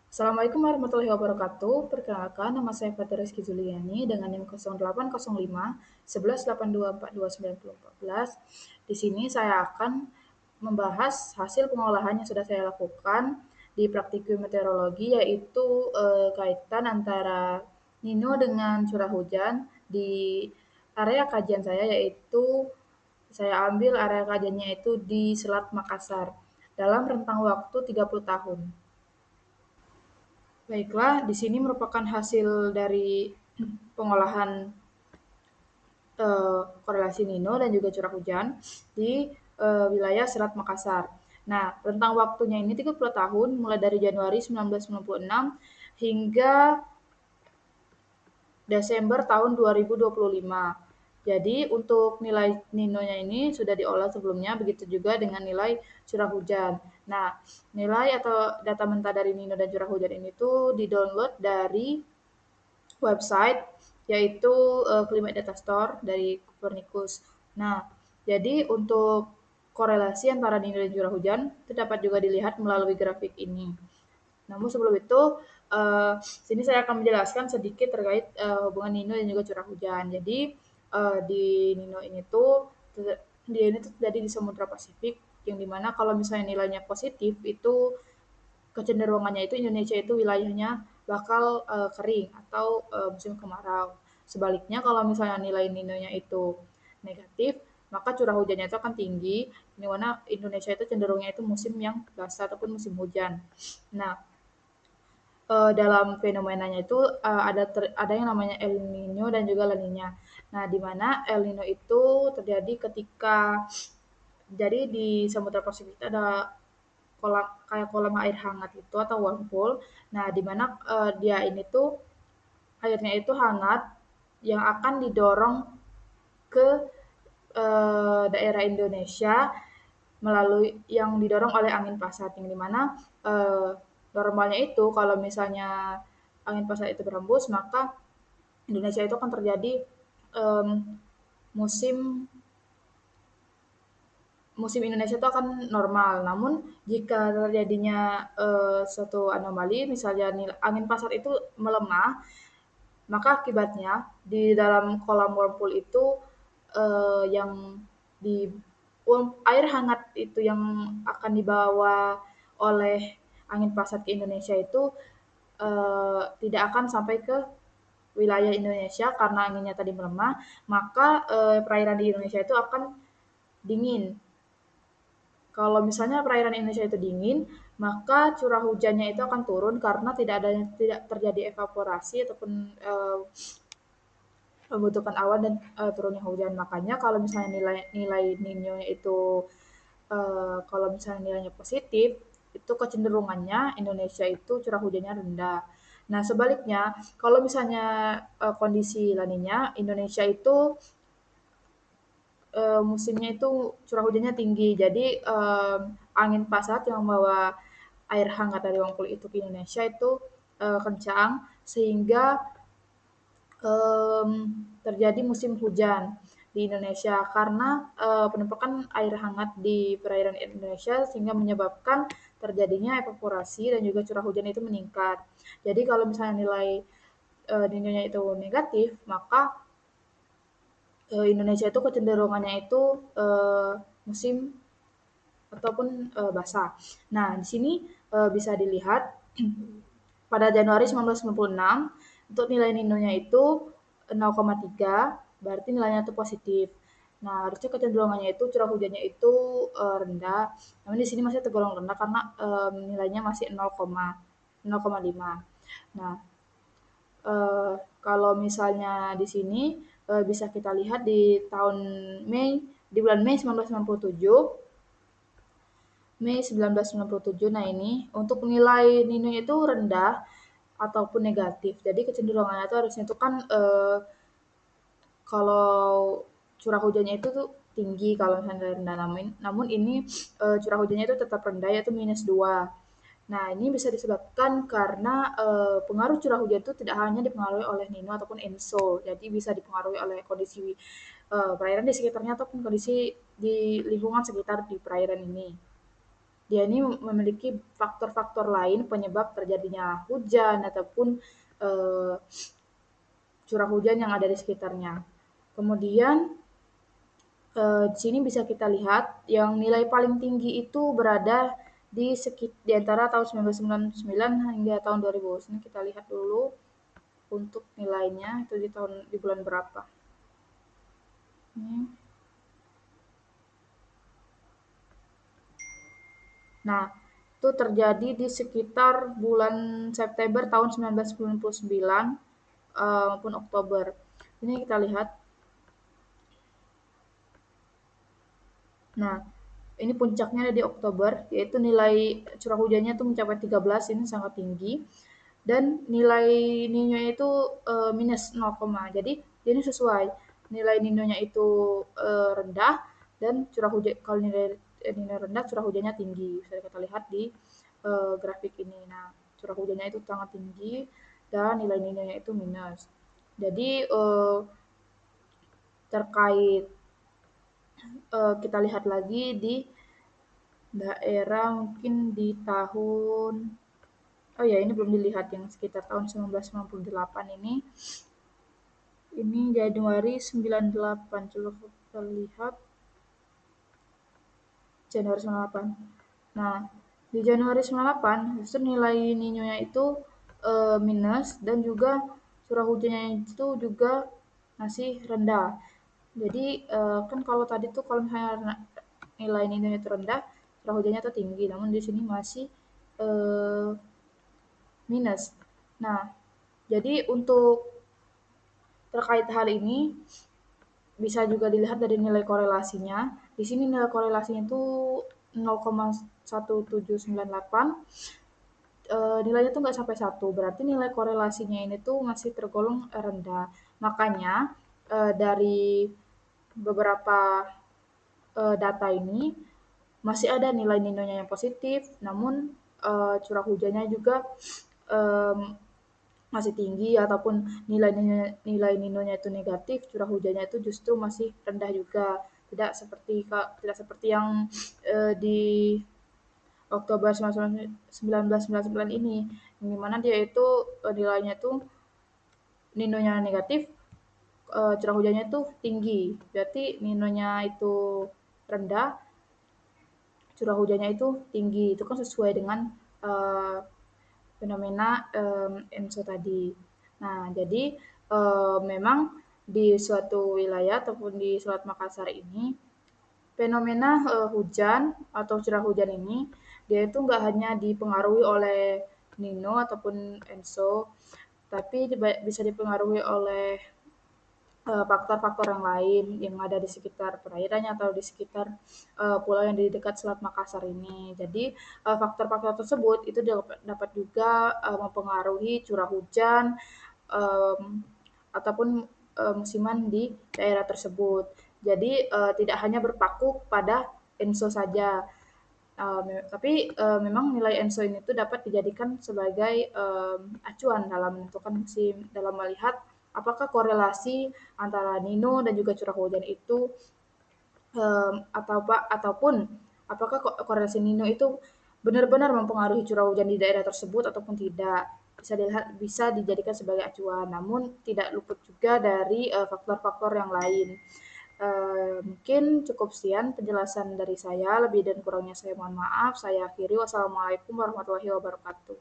Assalamualaikum warahmatullahi wabarakatuh. Perkenalkan, nama saya Fatih Rizky Zuliani dengan NIM 0805 1182429014. Di sini saya akan membahas hasil pengolahan yang sudah saya lakukan di praktikum meteorologi, yaitu kaitan antara Nino dengan curah hujan di area kajian saya, yaitu saya ambil area kajiannya itu di Selat Makassar dalam rentang waktu 30 tahun. Baiklah, di sini merupakan hasil dari pengolahan korelasi Nino dan juga curah hujan di wilayah Selat Makassar. Nah, rentang waktunya ini 30 tahun, mulai dari Januari 1996 hingga Desember tahun 2025. Jadi untuk nilai Nino-nya ini sudah diolah sebelumnya, begitu juga dengan nilai curah hujan. Nah, nilai atau data mentah dari Nino dan curah hujan ini tuh di-download dari website yaitu Climate Data Store dari Copernicus. Nah, jadi untuk korelasi antara Nino dan curah hujan itu dapat juga dilihat melalui grafik ini. Namun sebelum itu, sini saya akan menjelaskan sedikit terkait hubungan Nino dan juga curah hujan. Jadi di Nino ini tuh dia ini tuh terjadi di Samudra Pasifik, yang dimana kalau misalnya nilainya positif itu kecenderungannya itu Indonesia itu wilayahnya bakal kering atau musim kemarau. Sebaliknya kalau misalnya nilai Nino-nya itu negatif, maka curah hujannya itu akan tinggi, di mana Indonesia itu cenderungnya itu musim yang basah ataupun musim hujan. Nah, dalam fenomenanya itu ada yang namanya El Nino dan juga La Nina. Nah, di mana El Nino itu terjadi ketika jadi di Samudra Pasifik itu ada kolam air hangat itu atau whirlpool. Nah, di mana dia ini tuh airnya itu hangat yang akan didorong ke daerah Indonesia melalui yang didorong oleh angin pasat, yang dimana normalnya itu kalau misalnya angin pasat itu berembus, maka Indonesia itu akan terjadi em, musim musim Indonesia itu akan normal. Namun jika terjadinya suatu anomali, misalnya angin pasat itu melemah, maka akibatnya di dalam kolam whirlpool itu yang di air hangat itu yang akan dibawa oleh angin pasat ke Indonesia itu tidak akan sampai ke wilayah Indonesia karena anginnya tadi melemah, maka perairan di Indonesia itu akan dingin. Kalau misalnya perairan Indonesia itu dingin, maka curah hujannya itu akan turun karena tidak terjadi evaporasi ataupun pembentukan awan dan turunnya hujan. Makanya kalau misalnya nilai nilai Nino itu kalau misalnya nilainya positif, itu kecenderungannya Indonesia itu curah hujannya rendah. Nah, sebaliknya kalau misalnya kondisi La Nina, Indonesia itu musimnya itu curah hujannya tinggi. Jadi angin pasat yang membawa air hangat dari Bengkulu itu ke Indonesia itu kencang sehingga em, terjadi musim hujan di Indonesia karena penumpukan air hangat di perairan Indonesia sehingga menyebabkan terjadinya evaporasi dan juga curah hujan itu meningkat. Jadi kalau misalnya nilai Nino-nya itu negatif, maka Indonesia itu kecenderungannya itu musim ataupun basah. Nah, di sini bisa dilihat pada Januari 1996 untuk nilai Nino-nya itu 0,3, berarti nilainya itu positif. Nah, harusnya kecenderungannya itu curah hujannya itu rendah. Namun di sini masih tergolong rendah karena nilainya masih 0,5. Nah, eh, kalau misalnya di sini bisa kita lihat di tahun Mei, di bulan Mei 1997, Mei 1997. Nah, ini untuk nilai Nino itu rendah ataupun negatif. Jadi kecenderungannya itu harusnya itu kan kalau curah hujannya itu tuh tinggi kalau misalnya rendah, namun ini curah hujannya itu tetap rendah yaitu -2. Nah, ini bisa disebabkan karena pengaruh curah hujan itu tidak hanya dipengaruhi oleh Nino ataupun Enso, jadi bisa dipengaruhi oleh kondisi perairan di sekitarnya ataupun kondisi di lingkungan sekitar di perairan ini. dia ini memiliki faktor-faktor lain penyebab terjadinya hujan ataupun eh, curah hujan yang ada di sekitarnya. Kemudian di sini bisa kita lihat yang nilai paling tinggi itu berada di antara tahun 1999 hingga tahun 2000. Sini kita lihat dulu untuk nilainya itu di bulan berapa. Ini. Nah, itu terjadi di sekitar bulan September tahun 1999 maupun Oktober. Ini kita lihat. Nah, ini puncaknya ada di Oktober, yaitu nilai curah hujannya itu mencapai 13, ini sangat tinggi. Dan nilai Nino itu minus 0, jadi ini sesuai. Nilai Nino-nya itu rendah dan curah hujan kalau nilai Nino rendah curah hujannya tinggi. Bisa kita lihat di grafik ini. Nah, curah hujannya itu sangat tinggi dan nilai Nino-nya itu minus. Jadi terkait kita lihat lagi di daerah mungkin di tahun oh ya ini belum dilihat yang sekitar tahun 1998 ini Januari 98 coba kita lihat Januari 98. Nah, di Januari 98 justru nilai Nino-nya itu minus dan juga curah hujannya itu juga masih rendah. Jadi kan kalau tadi tuh kalau misalnya nilai Nino-nya itu rendah, curah hujannya tuh tinggi. Namun di sini masih eh, minus. Nah, jadi untuk terkait hal ini bisa juga dilihat dari nilai korelasinya. Di sini nilai korelasinya itu 0,1798. Nilainya tuh nggak sampai satu, berarti nilai korelasinya ini tuh masih tergolong rendah. Makanya dari beberapa data ini masih ada nilai ninonya yang positif, namun curah hujannya juga em, masih tinggi ataupun nilai ninonya itu negatif, curah hujannya itu justru masih rendah juga. Tidak seperti yang di Oktober 1999 ini, yang dimana dia itu nilainya itu ninonya negatif, curah hujannya itu tinggi. Berarti ninonya itu rendah, curah hujannya itu tinggi. Itu kan sesuai dengan uh, fenomena ENSO tadi. Nah, jadi memang di suatu wilayah ataupun di Selat Makassar ini fenomena hujan atau curah hujan ini dia itu nggak hanya dipengaruhi oleh Nino ataupun Enso, tapi bisa dipengaruhi oleh faktor-faktor yang lain yang ada di sekitar perairannya atau di sekitar pulau yang di dekat Selat Makassar ini. Jadi faktor-faktor tersebut itu dapat juga mempengaruhi curah hujan um, ataupun musiman di daerah tersebut. Jadi tidak hanya berpaku pada ENSO saja, tapi memang nilai ENSO ini tuh dapat dijadikan sebagai acuan dalam menentukan musim, dalam melihat apakah korelasi antara Nino dan juga curah hujan itu ataupun apakah korelasi Nino itu benar-benar mempengaruhi curah hujan di daerah tersebut ataupun tidak. Bisa dijadikan sebagai acuan, namun tidak luput juga dari faktor-faktor yang lain. Mungkin cukup sekian penjelasan dari saya, lebih dan kurangnya saya mohon maaf. Saya akhiri, wassalamualaikum warahmatullahi wabarakatuh.